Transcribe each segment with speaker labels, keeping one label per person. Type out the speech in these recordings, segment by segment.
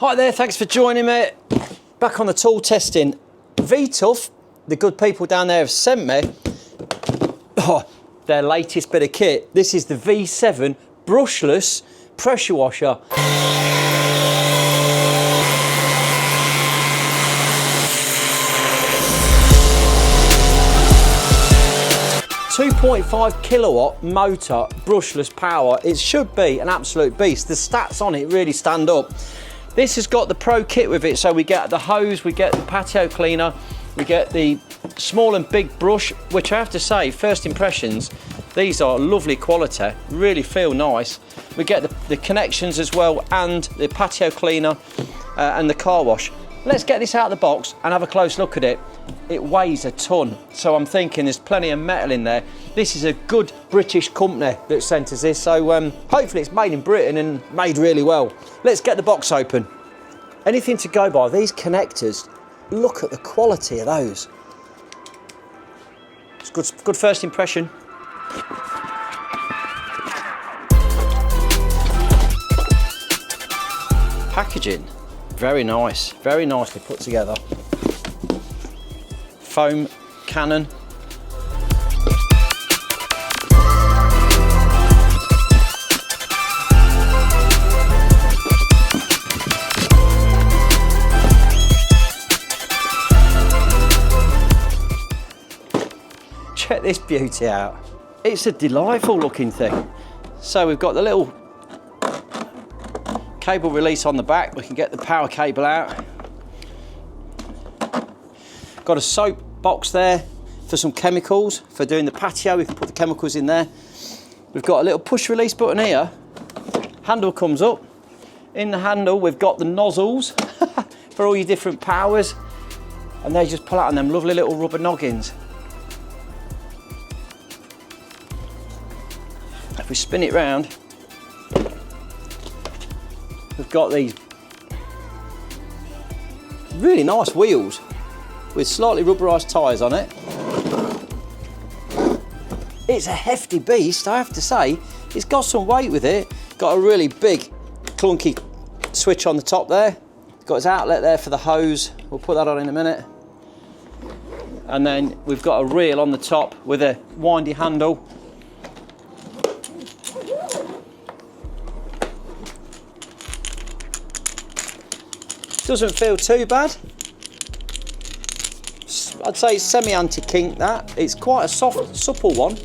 Speaker 1: Hi there, thanks for joining me. Back on the tool testing. V-TUF, the good people down there have sent me their latest bit of kit. This is the V7 brushless pressure washer. 2.5 kilowatt motor, brushless power. It should be an absolute beast. The stats on it really stand up. This has got the pro kit with it, so we get the hose, we get the patio cleaner, we get the small and big brush, which I have to say, first impressions, these are lovely quality, really feel nice. We get the connections as well, and the patio cleaner and the car wash. Let's get this out of the box and have a close look at it. It weighs a ton, so I'm thinking there's plenty of metal in there. This is a good British company that sent us this, so hopefully it's made in Britain and made really well. Let's get the box open. Anything to go by, these connectors, look at the quality of those. It's good first impression. Packaging, very nice, very nicely put together. Foam cannon. Check this beauty out. It's a delightful looking thing. So we've got the little cable release on the back. We can get the power cable out. Got a soap box there for some chemicals, for doing the patio. We can put the chemicals in there. We've got a little push release button here. Handle comes up. In the handle, we've got the nozzles for all your different powers. And they just pull out on them lovely little rubber noggins. If we spin it round, we've got these really nice wheels with slightly rubberised tyres on it. It's a hefty beast, I have to say. It's got some weight with it. Got a really big, clunky switch on the top there. Got its outlet there for the hose. We'll put that on in a minute. And then we've got a reel on the top with a windy handle. Doesn't feel too bad. I'd say it's semi-anti-kink that. It's quite a soft, supple one.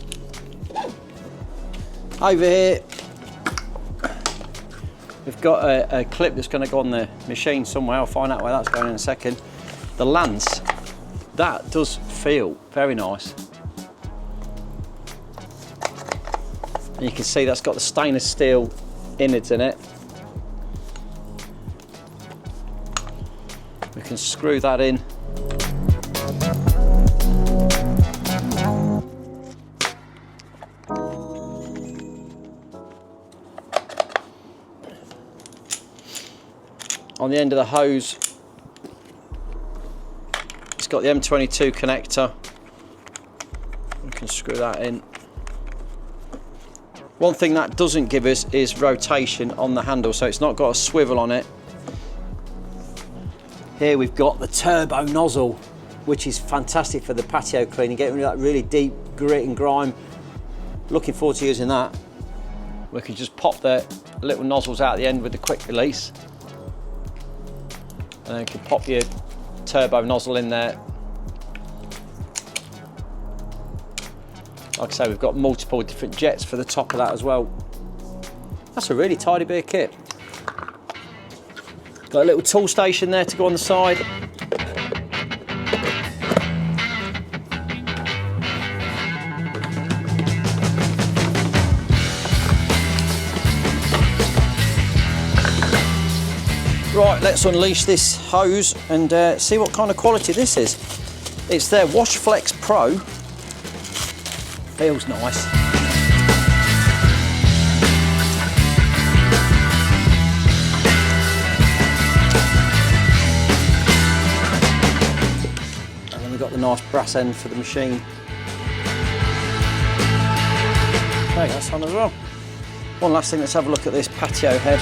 Speaker 1: Over here, we've got a clip that's going to go on the machine somewhere. I'll find out where that's going in a second. The lance, that does feel very nice. And you can see that's got the stainless steel innards in it. We can screw that in. On the end of the hose, it's got the M22 connector. We can screw that in. One thing that doesn't give us is rotation on the handle, so it's not got a swivel on it. Here we've got the turbo nozzle, which is fantastic for the patio cleaning, getting rid of that really deep grit and grime. Looking forward to using that. We can just pop the little nozzles out the end with the quick release. And then you can pop your turbo nozzle in there. Like I say, we've got multiple different jets for the top of that as well. That's a really tidy bit of kit. Got a little tool station there to go on the side. Right, let's unleash this hose and see what kind of quality this is. It's their WashFlex Pro. Feels nice. And then we've got the nice brass end for the machine. Okay, that's on as well. One last thing, let's have a look at this patio head.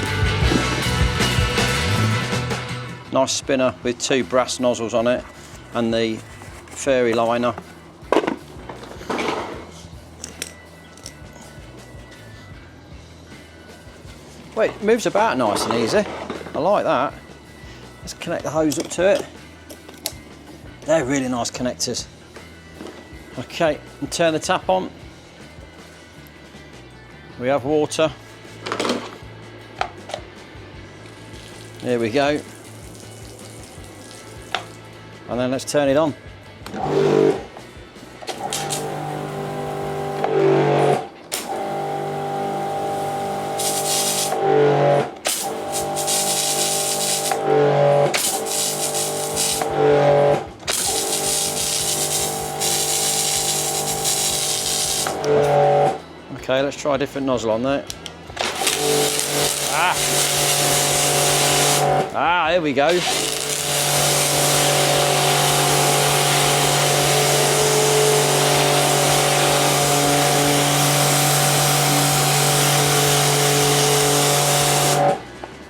Speaker 1: Nice spinner with 2 brass nozzles on it and the fairy liner. Wait, it moves about nice and easy. I like that. Let's connect the hose up to it. They're really nice connectors. Okay, and turn the tap on. We have water. There we go. And then let's turn it on. Okay, let's try a different nozzle on there. There we go.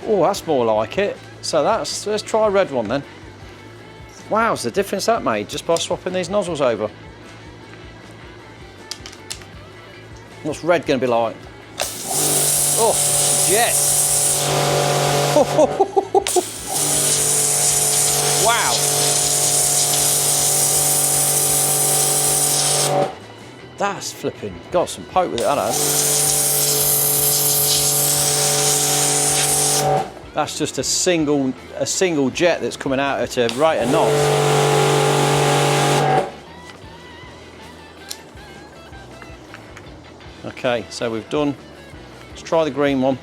Speaker 1: Oh, that's more like it. So let's try a red one then. Wow, it's the difference that made just by swapping these nozzles over. What's red going to be like? Oh, jet! Wow! That's flipping got some poke with it, that has. That's just a single jet that's coming out at a rate of knots. Okay, so we've done. Let's try the green one.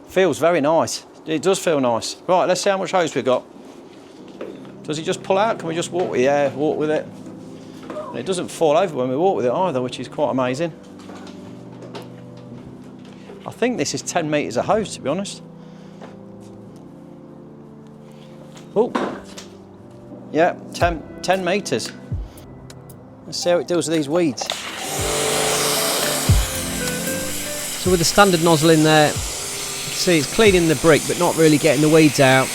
Speaker 1: Feels very nice. It does feel nice. Right, let's see how much hose we've got. Does it just pull out? Can we just walk with it? Yeah, walk with it. And it doesn't fall over when we walk with it either, which is quite amazing. I think this is 10 metres of hose, to be honest. Oh, yeah, 10 metres. Let's see how it deals with these weeds. So with the standard nozzle in there, see it's cleaning the brick but not really getting the weeds out.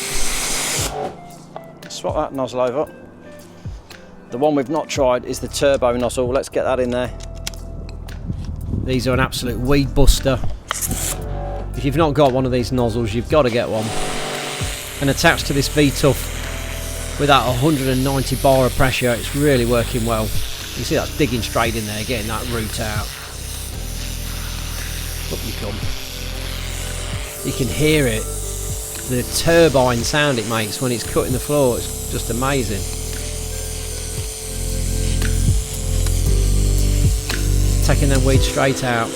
Speaker 1: Swap that nozzle over. The one we've not tried is the turbo nozzle. Let's get that in there. These are an absolute weed buster. If you've not got one of these nozzles, you've got to get one. And attached to this V-TUF with that 190 bar of pressure, it's really working well. You can see that's digging straight in there, getting that root out. Up you come. You can hear it, the turbine sound it makes when it's cutting the floor. It's just amazing. Taking them weeds straight out.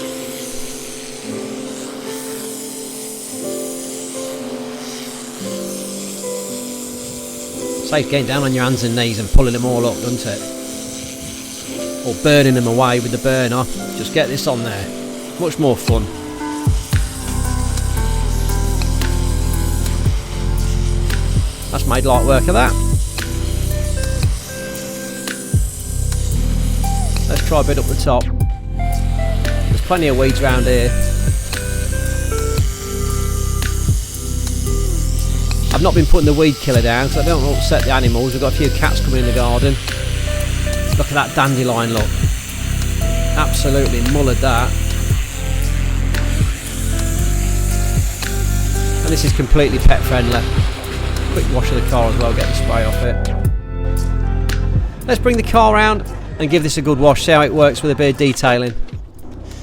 Speaker 1: Safe getting down on your hands and knees and pulling them all up, doesn't it? Or burning them away with the burner. Just get this on there. Much more fun. That's made light work of that. Let's try a bit up the top. There's plenty of weeds around here. I've not been putting the weed killer down because I don't want to upset the animals. We've got a few cats coming in the garden. Look at that dandelion, look. Absolutely mullered that. And this is completely pet friendly. Quick wash of the car as well, get the spray off it. Let's bring the car round and give this a good wash, see how it works with a bit of detailing.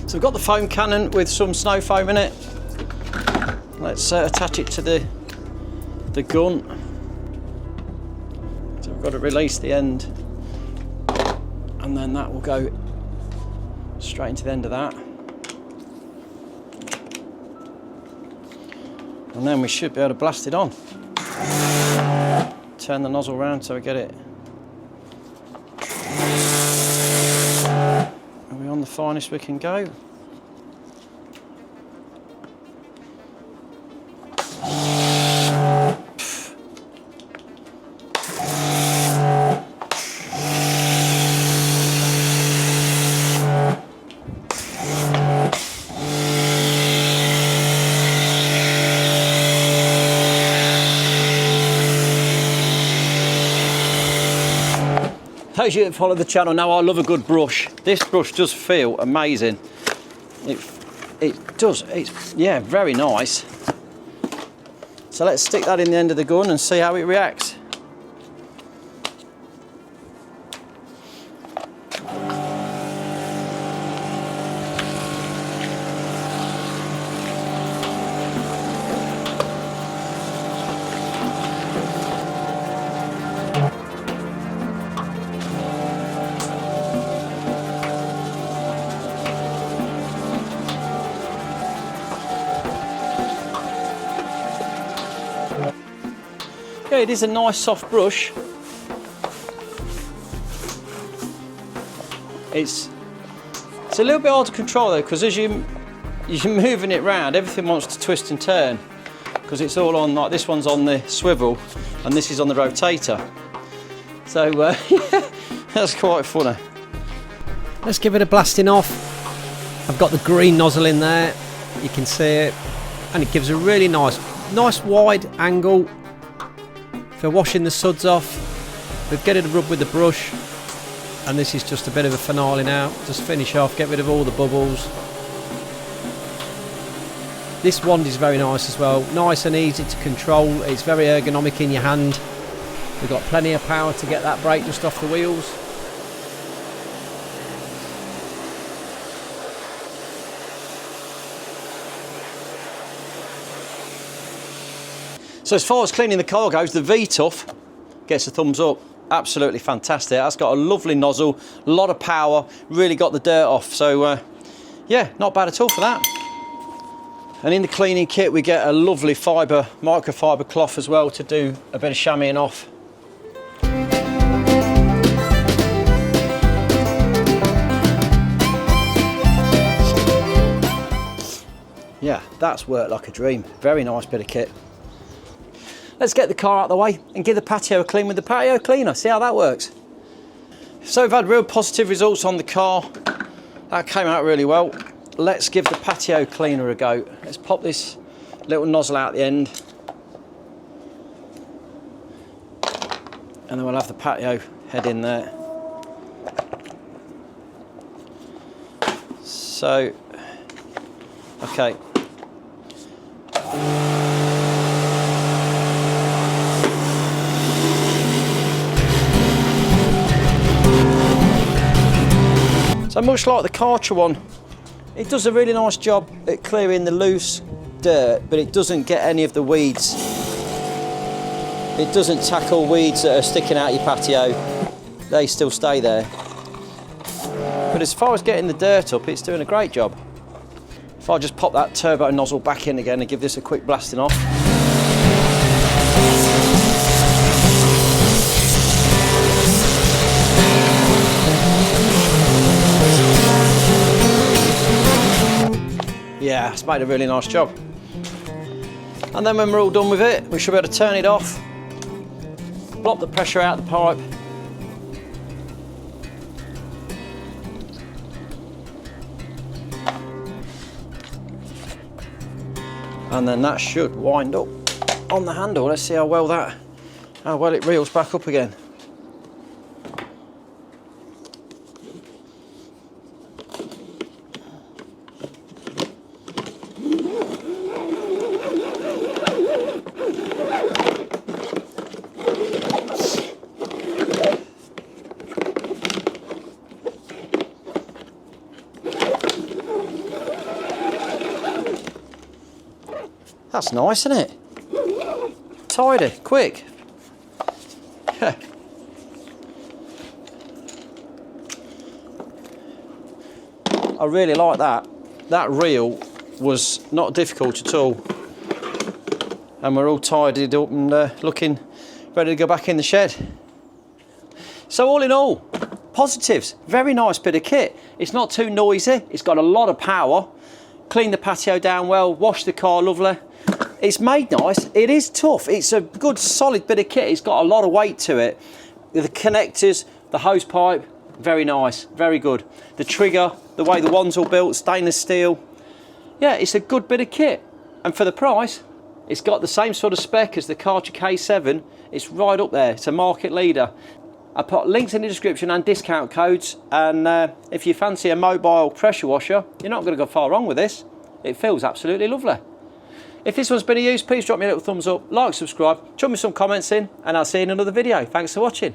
Speaker 1: So we've got the foam cannon with some snow foam in it. Let's attach it to the gun. So we've got to release the end and then that will go straight into the end of that. And then we should be able to blast it on. Turn the nozzle around so we get it. Are we on the finest we can go? Those of you that follow the channel know I love a good brush. This brush does feel amazing. It does, it's, yeah, very nice. So let's stick that in the end of the gun and see how it reacts. Yeah, it is a nice soft brush. It's a little bit hard to control though, because as you're moving it round, everything wants to twist and turn, because it's all on, like this one's on the swivel and this is on the rotator. So yeah, that's quite funny.
Speaker 2: Let's give it a blasting off. I've got the green nozzle in there, you can see it, and it gives a really nice wide angle for washing the suds off. We've got it rubbed with the brush, and this is just a bit of a finale now. Just finish off, get rid of all the bubbles. This wand is very nice as well, nice and easy to control. It's very ergonomic in your hand. We've got plenty of power to get that brake just off the wheels.
Speaker 1: So as far as cleaning the car goes, the V-TUF gets a thumbs up. Absolutely fantastic. That's got a lovely nozzle, a lot of power, really got the dirt off. So yeah, not bad at all for that. And in the cleaning kit, we get a lovely microfiber cloth as well to do a bit of chamoising off. Yeah, that's worked like a dream. Very nice bit of kit. Let's get the car out of the way and give the patio a clean with the patio cleaner. See how that works. So we've had real positive results on the car. That came out really well. Let's give the patio cleaner a go. Let's pop this little nozzle out the end. And then we'll have the patio head in there. So, okay. So much like the Karcher one, it does a really nice job at clearing the loose dirt, but it doesn't get any of the weeds. It doesn't tackle weeds that are sticking out your patio. They still stay there. But as far as getting the dirt up, it's doing a great job. If I just pop that turbo nozzle back in again and give this a quick blasting off. Yeah, it's made a really nice job. And then when we're all done with it, we should be able to turn it off, block the pressure out of the pipe. And then that should wind up on the handle. Let's see how well it reels back up again. That's nice, isn't it? Tidy, quick. Yeah. I really like that. That reel was not difficult at all. And we're all tidied up and looking ready to go back in the shed. So all in all, positives. Very nice bit of kit. It's not too noisy. It's got a lot of power. Clean the patio down well, wash the car lovely. It's made nice. It is tough. It's a good solid bit of kit. It's got a lot of weight to it. The connectors, the hose pipe, very nice, very good. The trigger, the way the wand's all built, stainless steel. Yeah, it's a good bit of kit. And for the price, it's got the same sort of spec as the Karcher K7. It's right up there. It's a market leader. I put links in the description and discount codes, and if you fancy a mobile pressure washer, you're not going to go far wrong with this. It feels absolutely lovely. If this one's been of use, please drop me a little thumbs up, like, subscribe, chuck me some comments in, and I'll see you in another video. Thanks for watching.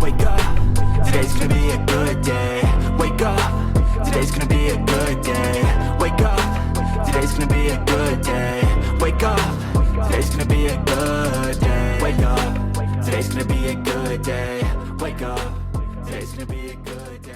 Speaker 3: Wake up, today's gonna be a good day. Wake up, today's gonna be a good day. Wake up, today's gonna be a good day. Wake up, today's gonna be a good day. Wake up, today's gonna be a good day. Wake up, today's gonna be a good day.